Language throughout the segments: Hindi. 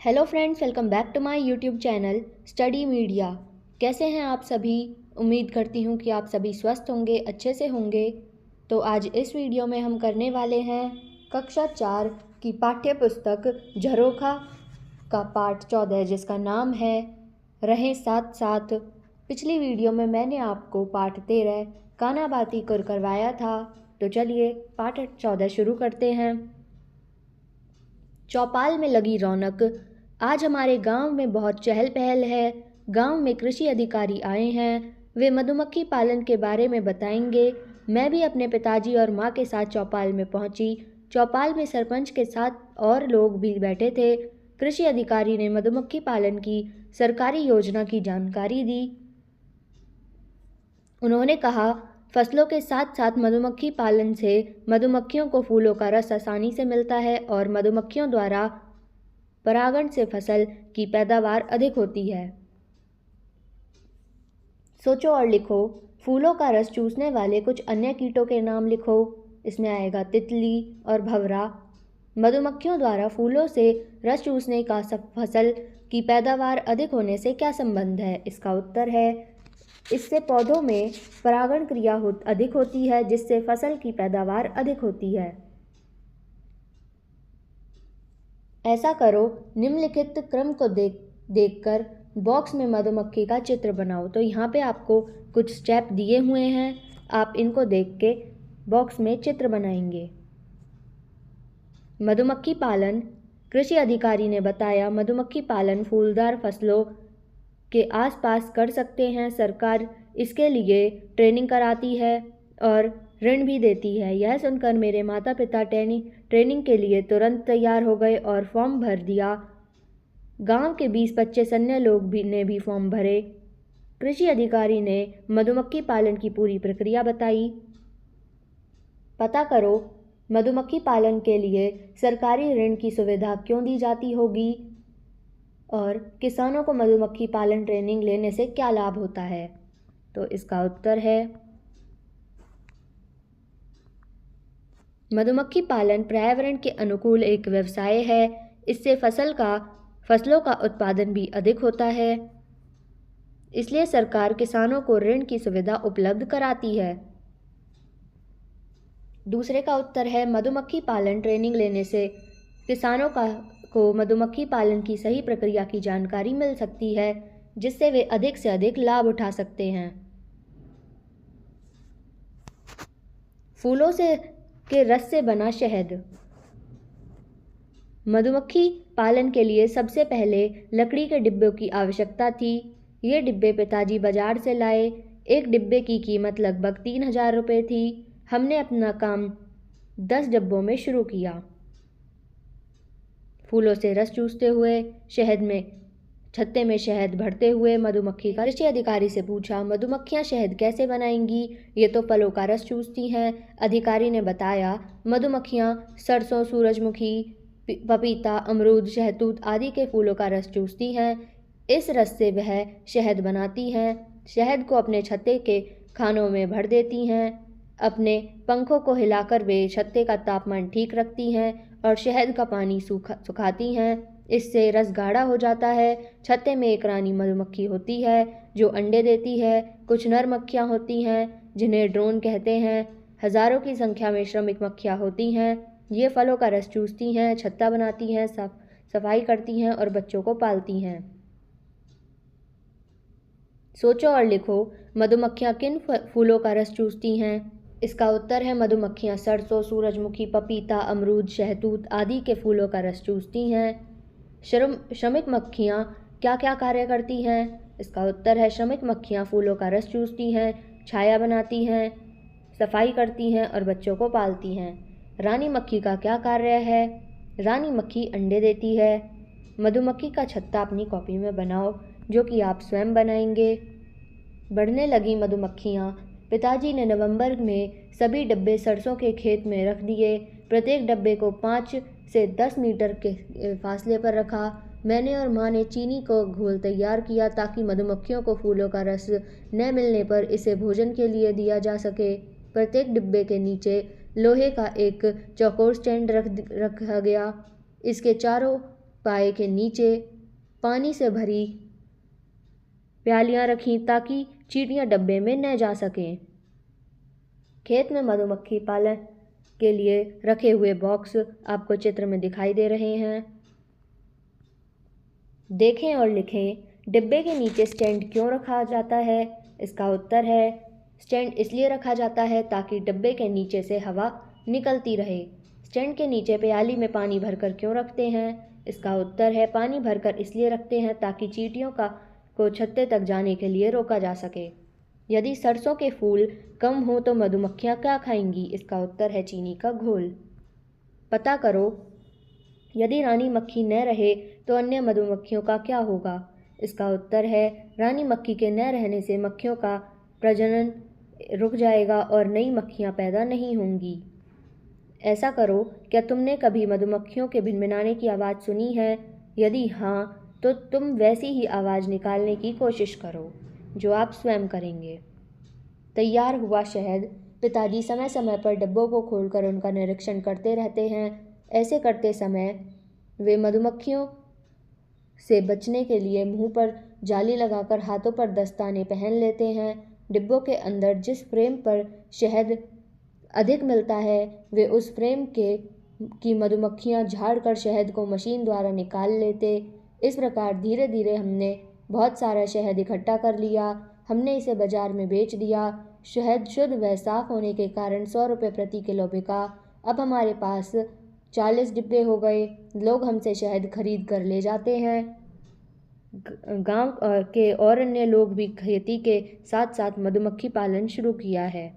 Hello friends, welcome back to my YouTube channel study media. कैसे हैं आप सभी? उम्मीद करती हूँ कि आप सभी स्वस्थ होंगे, अच्छे से होंगे। तो आज इस वीडियो में हम करने वाले हैं कक्षा 4 की पाठ्य पुस्तक झरोखा का पाठ 14, जिसका नाम है रहें साथ साथ। पिछली वीडियो में मैंने आपको पाठ 13 काना बाती कर करवाया था। तो चलिए पाठ 14 शुरू करते हैं। चौपाल में लगी रौनक। आज हमारे गांव में बहुत चहल पहल है। गांव में कृषि अधिकारी आए हैं। वे मधुमक्खी पालन के बारे में बताएंगे। मैं भी अपने पिताजी और माँ के साथ चौपाल में पहुंची। चौपाल में सरपंच के साथ और लोग भी बैठे थे। कृषि अधिकारी ने मधुमक्खी पालन की सरकारी योजना की जानकारी दी। उन्होंने कहा, फसलों के साथ साथ मधुमक्खी पालन से मधुमक्खियों को फूलों का रस आसानी से मिलता है और मधुमक्खियों द्वारा परागण से फसल की पैदावार अधिक होती है। सोचो और लिखो। फूलों का रस चूसने वाले कुछ अन्य कीटों के नाम लिखो। इसमें आएगा तितली और भंवरा। मधुमक्खियों द्वारा फूलों से रस चूसने का फसल की पैदावार अधिक होने से क्या संबंध है? इसका उत्तर है, इससे पौधों में परागण क्रिया अधिक होती है, जिससे फसल की पैदावार अधिक होती है। ऐसा करो, निम्नलिखित क्रम को देखकर बॉक्स में मधुमक्खी का चित्र बनाओ। तो यहाँ पे आपको कुछ स्टेप दिए हुए हैं, आप इनको देख के बॉक्स में चित्र बनाएंगे। मधुमक्खी पालन। कृषि अधिकारी ने बताया, मधुमक्खी पालन फूलदार फसलों के आसपास कर सकते हैं। सरकार इसके लिए ट्रेनिंग कराती है और ऋण भी देती है। यह सुनकर मेरे माता पिता ट्रेनिंग के लिए तुरंत तैयार हो गए और फॉर्म भर दिया। गांव के 20-25 अन्य लोग ने भी फॉर्म भरे। कृषि अधिकारी ने मधुमक्खी पालन की पूरी प्रक्रिया बताई। पता करो, मधुमक्खी पालन के लिए सरकारी ऋण की सुविधा क्यों दी जाती होगी और किसानों को मधुमक्खी पालन ट्रेनिंग लेने से क्या लाभ होता है? तो इसका उत्तर है, मधुमक्खी पालन पर्यावरण के अनुकूल एक व्यवसाय है। इससे फसलों का उत्पादन भी अधिक होता है। इसलिए सरकार किसानों को ऋण की सुविधा उपलब्ध कराती है। दूसरे का उत्तर है, मधुमक्खी पालन ट्रेनिंग लेने से किसानों को मधुमक्खी पालन की सही प्रक्रिया की जानकारी मिल सकती है, जिससे वे अधिक से अधिक लाभ उठा सकते हैं। फूलों के रस से बना शहद। मधुमक्खी पालन के लिए सबसे पहले लकड़ी के डिब्बों की आवश्यकता थी। ये डिब्बे पिताजी बाजार से लाए। एक डिब्बे की कीमत लगभग 3000 रुपये थी। हमने अपना काम 10 डिब्बों में शुरू किया। फूलों से रस चूसते हुए छत्ते में शहद भरते हुए मधुमक्खी का कृषि अधिकारी से पूछा, मधुमक्खियां शहद कैसे बनाएंगी? ये तो फलों का रस चूसती हैं। अधिकारी ने बताया, मधुमक्खियां सरसों, सूरजमुखी, पपीता, अमरूद, शहतूत आदि के फूलों का रस चूसती हैं। इस रस से वह शहद बनाती हैं। शहद को अपने छत्ते के खानों में भर देती हैं। अपने पंखों को हिलाकर वे छत्ते का तापमान ठीक रखती हैं और शहद का पानी सुखाती हैं। इससे रस गाढ़ा हो जाता है। छत्ते में एक रानी मधुमक्खी होती है जो अंडे देती है। कुछ नर मक्खियाँ होती हैं जिन्हें ड्रोन कहते हैं। हजारों की संख्या में श्रमिक मक्खियाँ होती हैं। ये फलों का रस चूसती हैं, छत्ता बनाती हैं, सफाई करती हैं और बच्चों को पालती हैं। सोचो और लिखो, मधुमक्खियाँ किन फूलों का रस चूसती हैं? इसका उत्तर है, मधुमक्खियाँ सरसों, सूरजमुखी, पपीता, अमरूद, शहतूत आदि के फूलों का रस चूसती हैं। श्रमिक मक्खियाँ क्या क्या कार्य करती हैं? इसका उत्तर है, श्रमिक मक्खियाँ फूलों का रस चूसती हैं, छाया बनाती हैं, सफाई करती हैं और बच्चों को पालती हैं। रानी मक्खी का क्या कार्य है? रानी मक्खी अंडे देती है। मधुमक्खी का छत्ता अपनी कॉपी में बनाओ, जो कि आप स्वयं बनाएंगे। बढ़ने लगी मधुमक्खियाँ। पिताजी ने नवंबर में सभी डब्बे सरसों के खेत में रख दिए। प्रत्येक डब्बे को 5 से 10 मीटर के फासले पर रखा। मैंने और माँ ने चीनी को घोल तैयार किया ताकि मधुमक्खियों को फूलों का रस न मिलने पर इसे भोजन के लिए दिया जा सके। प्रत्येक डिब्बे के नीचे लोहे का एक चौकोर स्टैंड रखा गया। इसके चारों पाए के नीचे पानी से भरी प्यालियाँ रखीं ताकि चींटियाँ डब्बे में न जा सकें। खेत में मधुमक्खी पालन के लिए रखे हुए बॉक्स आपको चित्र में दिखाई दे रहे हैं। देखें और लिखें, डिब्बे के नीचे स्टैंड क्यों रखा जाता है? इसका उत्तर है, स्टैंड इसलिए रखा जाता है ताकि डिब्बे के नीचे से हवा निकलती रहे। स्टैंड के नीचे प्याली में पानी भरकर क्यों रखते हैं? इसका उत्तर है, पानी भरकर इसलिए रखते हैं ताकि चींटियों को छत्ते तक जाने के लिए रोका जा सके। यदि सरसों के फूल कम हो तो मधुमक्खियाँ क्या खाएंगी? इसका उत्तर है, चीनी का घोल। पता करो, यदि रानी मक्खी न रहे तो अन्य मधुमक्खियों का क्या होगा? इसका उत्तर है, रानी मक्खी के न रहने से मक्खियों का प्रजनन रुक जाएगा और नई मक्खियाँ पैदा नहीं होंगी। ऐसा करो, क्या तुमने कभी मधुमक्खियों के भिनभिनाने की आवाज़ सुनी है? यदि हाँ, तो तुम वैसी ही आवाज़ निकालने की कोशिश करो जो आप स्वयं करेंगे। तैयार हुआ शहद। पिताजी समय समय पर डब्बों को खोलकर उनका निरीक्षण करते रहते हैं। ऐसे करते समय वे मधुमक्खियों से बचने के लिए मुंह पर जाली लगाकर हाथों पर दस्ताने पहन लेते हैं। डिब्बों के अंदर जिस फ्रेम पर शहद अधिक मिलता है, वे उस फ्रेम की मधुमक्खियाँ झाड़कर शहद को मशीन द्वारा निकाल लेते। इस प्रकार धीरे धीरे हमने बहुत सारा शहद इकट्ठा कर लिया। हमने इसे बाजार में बेच दिया। शहद शुद्ध व साफ होने के कारण 100 रुपये प्रति किलो बिका। अब हमारे पास 40 डिब्बे हो गए। लोग हमसे शहद खरीद कर ले जाते हैं। गांव के और अन्य लोग भी खेती के साथ साथ मधुमक्खी पालन शुरू किया है।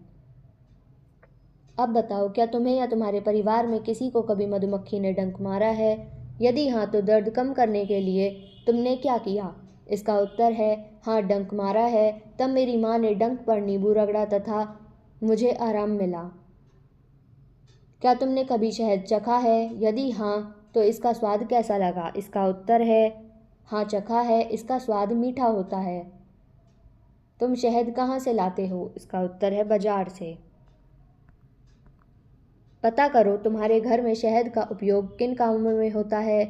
अब बताओ, क्या तुम्हें या तुम्हारे परिवार में किसी को कभी मधुमक्खी ने डंक मारा है? यदि हाँ, तो दर्द कम करने के लिए तुमने क्या किया? इसका उत्तर है, हाँ, डंक मारा है। तब मेरी माँ ने डंक पर नींबू रगड़ा तथा मुझे आराम मिला। क्या तुमने कभी शहद चखा है? यदि हाँ, तो इसका स्वाद कैसा लगा? इसका उत्तर है, हाँ, चखा है। इसका स्वाद मीठा होता है। तुम शहद कहाँ से लाते हो? इसका उत्तर है, बाजार से। पता करो, तुम्हारे घर में शहद का उपयोग किन कामों में होता है?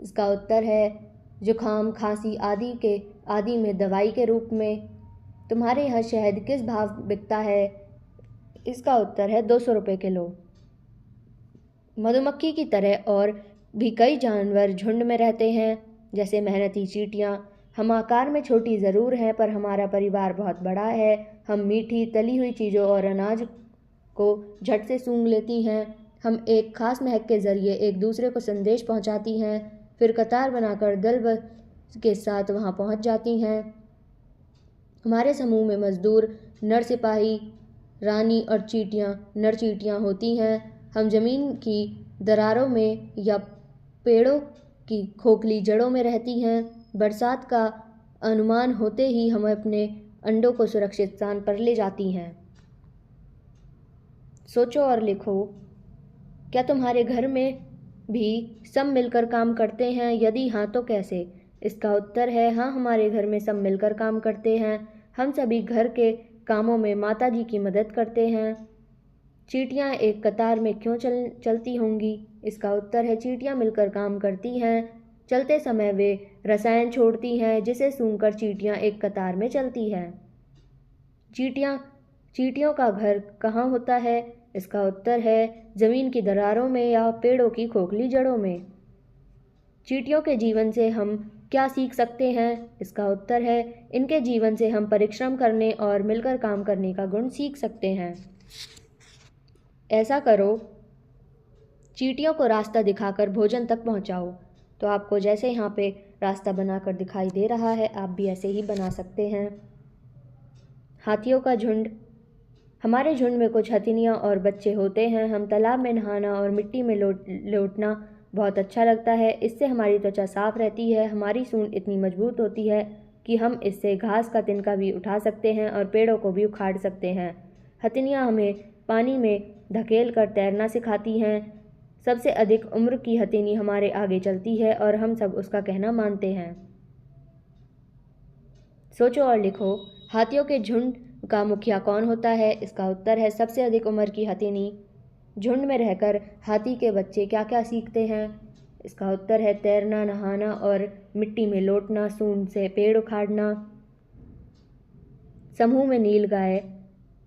इसका उत्तर है, जुखाम, खांसी आदि में दवाई के रूप में। तुम्हारे यहाँ शहद किस भाव बिकता है? इसका उत्तर है 200 रुपये किलो। मधुमक्खी की तरह और भी कई जानवर झुंड में रहते हैं, जैसे मेहनती चींटियाँ। हम आकार में छोटी ज़रूर हैं, पर हमारा परिवार बहुत बड़ा है। हम मीठी तली हुई चीज़ों और अनाज को झट से सूंघ लेती हैं। हम एक खास महक के ज़रिए एक दूसरे को संदेश पहुंचाती हैं, फिर कतार बनाकर दल के साथ वहां पहुंच जाती हैं। हमारे समूह में मजदूर, नर सिपाही, रानी और नर चींटियाँ होती हैं। हम ज़मीन की दरारों में या पेड़ों की खोखली जड़ों में रहती हैं। बरसात का अनुमान होते ही हम अपने अंडों को सुरक्षित स्थान पर ले जाती हैं। सोचो और लिखो, क्या तुम्हारे घर में भी सब मिलकर काम करते हैं? यदि हाँ, तो कैसे? इसका उत्तर है, हाँ, हमारे घर में सब मिलकर काम करते हैं। हम सभी घर के कामों में माता जी की मदद करते हैं। चींटियाँ एक कतार में क्यों चलती होंगी? इसका उत्तर है, चींटियाँ मिलकर काम करती हैं। चलते समय वे रसायन छोड़ती हैं, जिसे सूंघकर चींटियाँ एक कतार में चलती हैं। चींटियों का घर कहाँ होता है? इसका उत्तर है, ज़मीन की दरारों में या पेड़ों की खोखली जड़ों में। चींटियों के जीवन से हम क्या सीख सकते हैं? इसका उत्तर है, इनके जीवन से हम परिश्रम करने और मिलकर काम करने का गुण सीख सकते हैं। ऐसा करो, चींटियों को रास्ता दिखाकर भोजन तक पहुंचाओ। तो आपको जैसे यहाँ पे रास्ता बनाकर दिखाई दे रहा है, आप भी ऐसे ही बना सकते हैं। हाथियों का झुंड। हमारे झुंड में कुछ हथिनियाँ और बच्चे होते हैं। हम तालाब में नहाना और मिट्टी में लौटना बहुत अच्छा लगता है। इससे हमारी त्वचा साफ रहती है। हमारी सूंड इतनी मजबूत होती है कि हम इससे घास का तिनका भी उठा सकते हैं और पेड़ों को भी उखाड़ सकते हैं। हथिनियाँ हमें पानी में धकेल कर तैरना सिखाती हैं। सबसे अधिक उम्र की हथिनी हमारे आगे चलती है और हम सब उसका कहना मानते हैं। सोचो और लिखो, हाथियों के झुंड का मुखिया कौन होता है? इसका उत्तर है, सबसे अधिक उम्र की हथिनी। झुंड में रहकर हाथी के बच्चे क्या क्या सीखते हैं? इसका उत्तर है तैरना, नहाना और मिट्टी में लौटना, सूंड से पेड़ उखाड़ना। समूह में नील गाय।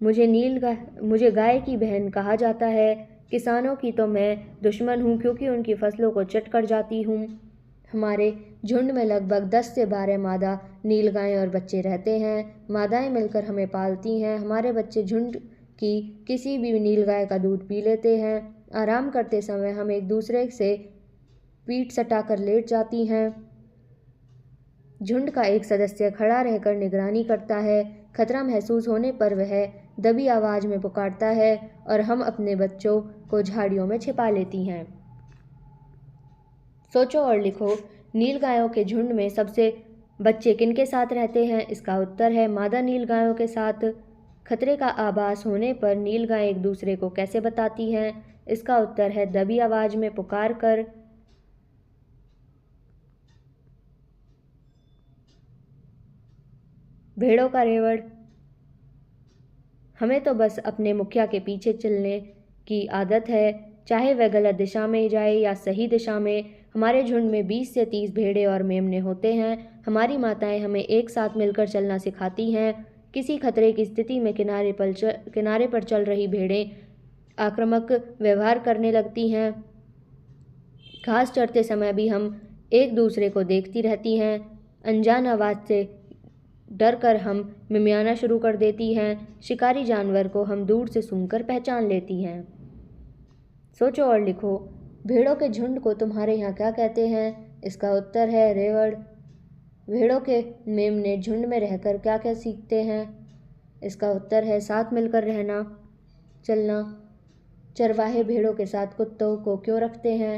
मुझे गाय की बहन कहा जाता है। किसानों की तो मैं दुश्मन हूँ क्योंकि उनकी फसलों को चट कर जाती हूँ। हमारे झुंड में लगभग 10 से 12 मादा नील गायें और बच्चे रहते हैं। मादाएं मिलकर हमें पालती हैं। हमारे बच्चे झुंड की किसी भी नील गाय का दूध पी लेते हैं। आराम करते समय हम एक दूसरे से पीठ सटाकर लेट जाती हैं। झुंड का एक सदस्य खड़ा रहकर निगरानी करता है। खतरा महसूस होने पर वह दबी आवाज में पुकारता है और हम अपने बच्चों को झाड़ियों में छिपा लेती हैं। सोचो और लिखो, नील गायों के झुंड में सबसे बच्चे किनके साथ रहते हैं? इसका उत्तर है मादा नील गायों के साथ। खतरे का आभास होने पर नील गायें एक दूसरे को कैसे बताती हैं? इसका उत्तर है दबी आवाज में पुकार कर। भेड़ों का रेवड़। हमें तो बस अपने मुखिया के पीछे चलने की आदत है, चाहे वह गलत दिशा में जाए या सही दिशा में। हमारे झुंड में 20 से 30 भेड़े और मेमने होते हैं। हमारी माताएं हमें एक साथ मिलकर चलना सिखाती हैं। किसी खतरे की स्थिति में किनारे पर चल रही भेड़ें आक्रामक व्यवहार करने लगती हैं। घास चरते समय भी हम एक दूसरे को देखती रहती हैं। अनजान आवाज़ से डर कर हम मिमियाना शुरू कर देती हैं। शिकारी जानवर को हम दूर से सूंघकर पहचान लेती हैं। सोचो और लिखो, भेड़ों के झुंड को तुम्हारे यहाँ क्या कहते हैं? इसका उत्तर है रेवड़। भेड़ों के मेमने झुंड में रहकर क्या क्या सीखते हैं? इसका उत्तर है साथ मिलकर रहना, चलना। चरवाहे भेड़ों के साथ कुत्तों को क्यों रखते हैं?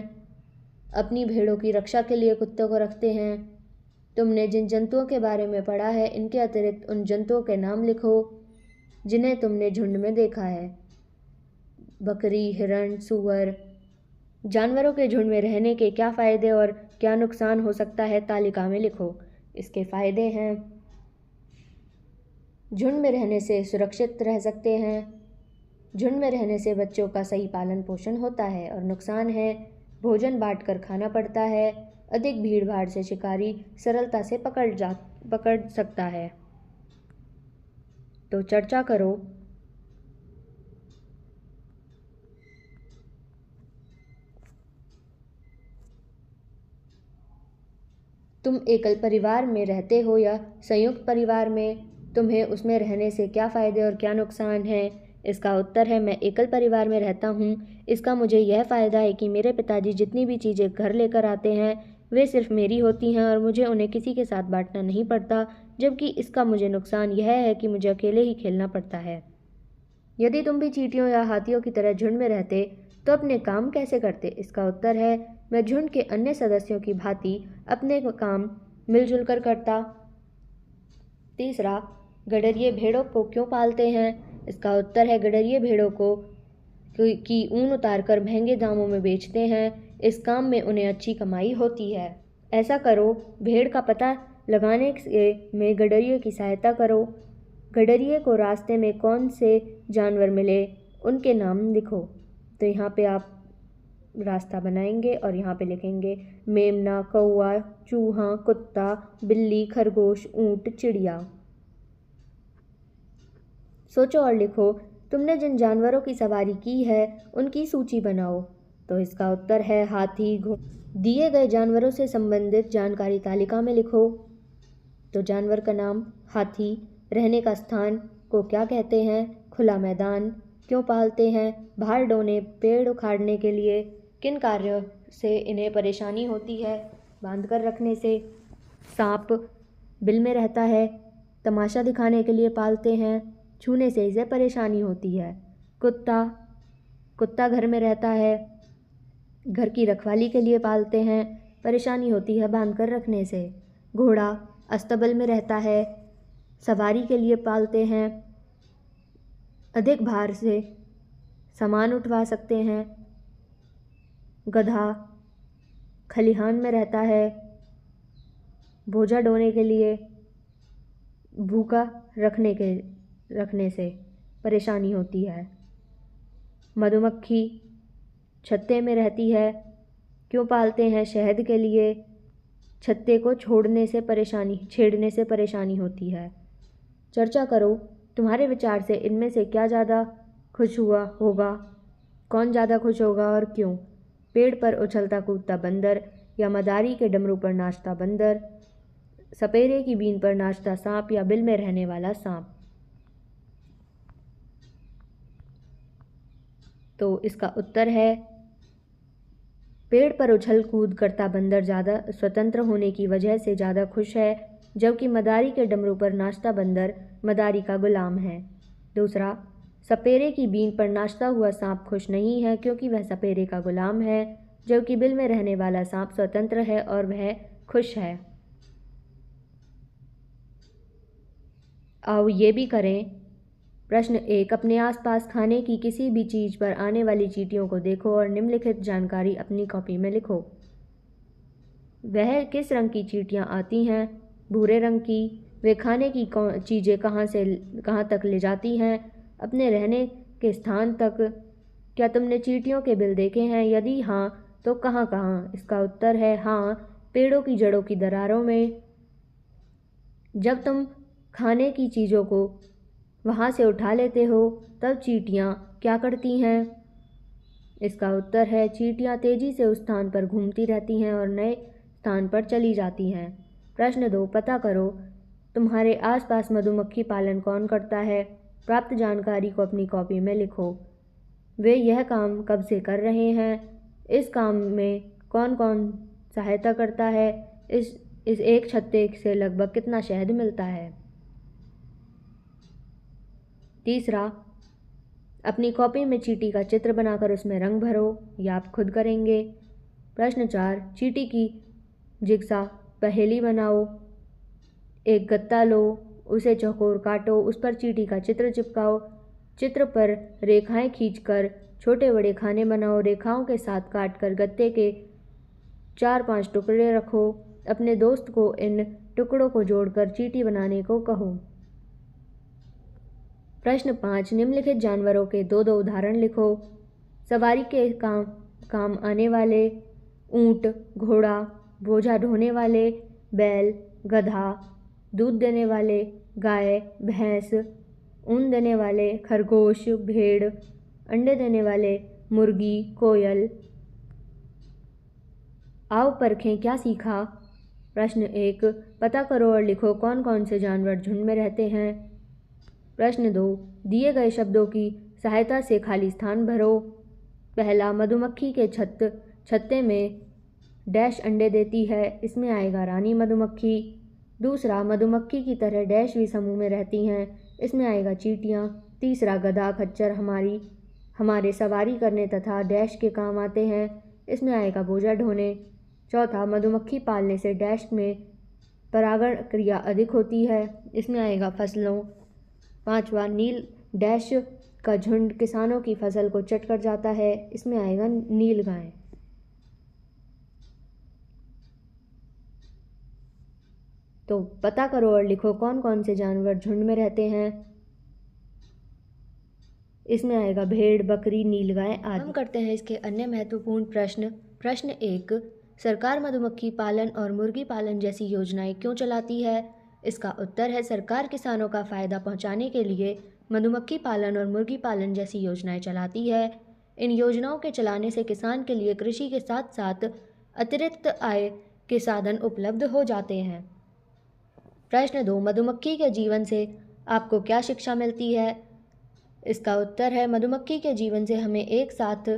अपनी भेड़ों की रक्षा के लिए कुत्तों को रखते हैं। तुमने जिन जंतुओं के बारे में पढ़ा है, इनके अतिरिक्त उन जंतुओं के नाम लिखो जिन्हें तुमने झुंड में देखा है। बकरी, हिरण, सूअर। जानवरों के झुंड में रहने के क्या फ़ायदे और क्या नुकसान हो सकता है, तालिका में लिखो। इसके फ़ायदे हैं, झुंड में रहने से सुरक्षित रह सकते हैं। झुंड में रहने से बच्चों का सही पालन पोषण होता है। और नुकसान है, भोजन बांटकर खाना पड़ता है। अधिक भीड़ भाड़ से शिकारी सरलता से पकड़ सकता है। तो चर्चा करो। तुम एकल परिवार में रहते हो या संयुक्त परिवार में? तुम्हें उसमें रहने से क्या फ़ायदे और क्या नुकसान हैं? इसका उत्तर है मैं एकल परिवार में रहता हूँ। इसका मुझे यह फ़ायदा है कि मेरे पिताजी जितनी भी चीज़ें घर लेकर आते हैं वे सिर्फ मेरी होती हैं और मुझे उन्हें किसी के साथ बांटना नहीं पड़ता। जबकि इसका मुझे नुकसान यह है कि मुझे अकेले ही खेलना पड़ता है। यदि तुम भी चींटियों या हाथियों की तरह झुंड में रहते तो अपने काम कैसे करते? इसका उत्तर है मैं झुंड के अन्य सदस्यों की भांति अपने काम मिलजुल कर करता। तीसरा, गडरिये भेड़ों को क्यों पालते हैं? इसका उत्तर है गडरिये भेड़ों को की ऊन उतारकर महंगे दामों में बेचते हैं। इस काम में उन्हें अच्छी कमाई होती है। ऐसा करो, भेड़ का पता लगाने में गडरिये की सहायता करो। गडरिये को रास्ते में कौन से जानवर मिले उनके नाम लिखो। तो यहाँ पे आप रास्ता बनाएंगे और यहाँ पे लिखेंगे मेमना, कौआ, चूहा, कुत्ता, बिल्ली, खरगोश, ऊंट, चिड़िया। सोचो और लिखो, तुमने जिन जानवरों की सवारी की है उनकी सूची बनाओ। तो इसका उत्तर है हाथी, घोड़ा। दिए गए जानवरों से संबंधित जानकारी तालिका में लिखो। तो जानवर का नाम हाथी। रहने का स्थान को क्या कहते हैं? खुला मैदान। क्यों पालते हैं? भार ढोने, पेड़ उखाड़ने के लिए। किन कार्यों से इन्हें परेशानी होती है? बांध कर रखने से। सांप बिल में रहता है, तमाशा दिखाने के लिए पालते हैं। छूने से इसे परेशानी होती है। कुत्ता घर में रहता है, घर की रखवाली के लिए पालते हैं, परेशानी होती है बांध कर रखने से। घोड़ा अस्तबल में रहता है, सवारी के लिए पालते हैं, अधिक भार से सामान उठवा सकते हैं। गधा खलिहान में रहता है, बोझा ढोने के लिए। भूखा रखने से परेशानी होती है। मधुमक्खी छत्ते में रहती है, क्यों पालते हैं? शहद के लिए। छत्ते को छेड़ने से परेशानी होती है। चर्चा करो, तुम्हारे विचार से इनमें से क्या ज़्यादा खुश हुआ होगा? कौन ज़्यादा खुश होगा और क्यों? पेड़ पर उछलता कूदता बंदर या मदारी के डमरू पर नाचता बंदर? सपेरे की बीन पर नाचता सांप या बिल में रहने वाला सांप? तो इसका उत्तर है पेड़ पर उछल कूद करता बंदर ज़्यादा स्वतंत्र होने की वजह से ज़्यादा खुश है, जबकि मदारी के डमरू पर नाचता बंदर मदारी का गुलाम है। दूसरा, सपेरे की बीन पर नाचता हुआ सांप खुश नहीं है क्योंकि वह सपेरे का गुलाम है, जबकि बिल में रहने वाला सांप स्वतंत्र है और वह खुश है। आओ ये भी करें। प्रश्न 1, अपने आसपास खाने की किसी भी चीज़ पर आने वाली चींटियों को देखो और निम्नलिखित जानकारी अपनी कॉपी में लिखो। वह किस रंग की चींटियाँ आती हैं? भूरे रंग की। वे खाने की चीज़ें कहाँ तक ले जाती हैं? अपने रहने के स्थान तक। क्या तुमने चींटियों के बिल देखे हैं? यदि हाँ, तो कहाँ कहाँ? इसका उत्तर है हाँ, पेड़ों की जड़ों की दरारों में। जब तुम खाने की चीज़ों को वहाँ से उठा लेते हो तब चींटियाँ क्या करती हैं? इसका उत्तर है चींटियाँ तेज़ी से उस स्थान पर घूमती रहती हैं और नए स्थान पर चली जाती हैं। प्रश्न 2, पता करो, तुम्हारे आसपास मधुमक्खी पालन कौन करता है? प्राप्त जानकारी को अपनी कॉपी में लिखो। वे यह काम कब से कर रहे हैं? इस काम में कौन कौन सहायता करता है? इस एक छत्ते से लगभग कितना शहद मिलता है? तीसरा, अपनी कॉपी में चींटी का चित्र बनाकर उसमें रंग भरो या आप खुद करेंगे। प्रश्न 4, चींटी की जिग्सा पहेली बनाओ। एक गत्ता लो, उसे चौकोर काटो, उस पर चींटी का चित्र चिपकाओ। चित्र पर रेखाएं खींचकर छोटे बड़े खाने बनाओ। रेखाओं के साथ काटकर गत्ते के 4-5 टुकड़े रखो। अपने दोस्त को इन टुकड़ों को जोड़कर चींटी बनाने को कहो। प्रश्न 5, निम्नलिखित जानवरों के 2-2 उदाहरण लिखो। सवारी के काम आने वाले ऊंट, घोड़ा, बोझा ढोने वाले बैल, गधा, दूध देने वाले गाय, भैंस, ऊन देने वाले खरगोश, भेड़, अंडे देने वाले मुर्गी, कोयल। आओ परखें क्या सीखा। प्रश्न 1, पता करो और लिखो कौन कौन से जानवर झुंड में रहते हैं। प्रश्न 2, दिए गए शब्दों की सहायता से खाली स्थान भरो। पहला, मधुमक्खी के छत्ते में डैश अंडे देती है, इसमें आएगा रानी मधुमक्खी। दूसरा, मधुमक्खी की तरह डैश भी समूह में रहती हैं, इसमें आएगा चींटियाँ। तीसरा, गधा खच्चर हमारे सवारी करने तथा डैश के काम आते हैं, इसमें आएगा बोझा ढोने। चौथा, मधुमक्खी पालने से डैश में परागण क्रिया अधिक होती है, इसमें आएगा फसलों। पांचवा, नील डैश का झुंड किसानों की फसल को चट कर जाता है, इसमें आएगा नील गाय। तो पता करो और लिखो कौन कौन से जानवर झुंड में रहते हैं। इसमें आएगा भेड़, बकरी, नीलगाय आदि। हम करते हैं इसके अन्य महत्वपूर्ण प्रश्न। प्रश्न 1, सरकार मधुमक्खी पालन और मुर्गी पालन जैसी योजनाएं क्यों चलाती है? इसका उत्तर है सरकार किसानों का फायदा पहुंचाने के लिए मधुमक्खी पालन और मुर्गी पालन जैसी योजनाएं चलाती है। इन योजनाओं के चलाने से किसान के लिए कृषि के साथ साथ अतिरिक्त आय के साधन उपलब्ध हो जाते हैं। प्रश्न 2, मधुमक्खी के जीवन से आपको क्या शिक्षा मिलती है? इसका उत्तर है मधुमक्खी के जीवन से हमें एक साथ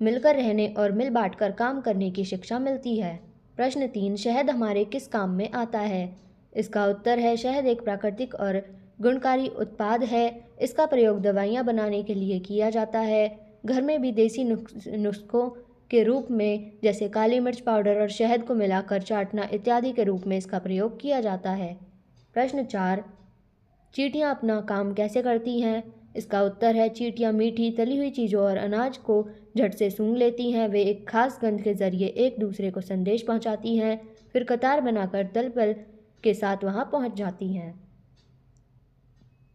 मिलकर रहने और मिल बांटकर काम करने की शिक्षा मिलती है। प्रश्न 3, शहद हमारे किस काम में आता है? इसका उत्तर है शहद एक प्राकृतिक और गुणकारी उत्पाद है। इसका प्रयोग दवाइयाँ बनाने के लिए किया जाता है। घर में भी देसी नुस्खों के रूप में जैसे काली मिर्च पाउडर और शहद को मिलाकर चाटना इत्यादि के रूप में इसका प्रयोग किया जाता है। प्रश्न 4, चींटियाँ अपना काम कैसे करती हैं? इसका उत्तर है चींटियाँ मीठी तली हुई चीज़ों और अनाज को झट से सूंघ लेती हैं। वे एक खास गंध के जरिए एक दूसरे को संदेश पहुंचाती हैं, फिर कतार बनाकर दल बल के साथ वहां पहुंच जाती हैं।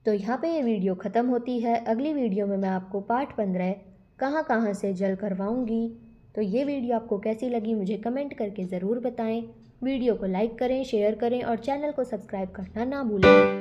तो यहाँ पे ये वीडियो ख़त्म होती है। अगली वीडियो में मैं आपको पार्ट 15 कहाँ कहाँ से जल करवाऊँगी। तो ये वीडियो आपको कैसी लगी मुझे कमेंट करके ज़रूर बताएं। वीडियो को लाइक करें, शेयर करें और चैनल को सब्सक्राइब करना ना भूलें।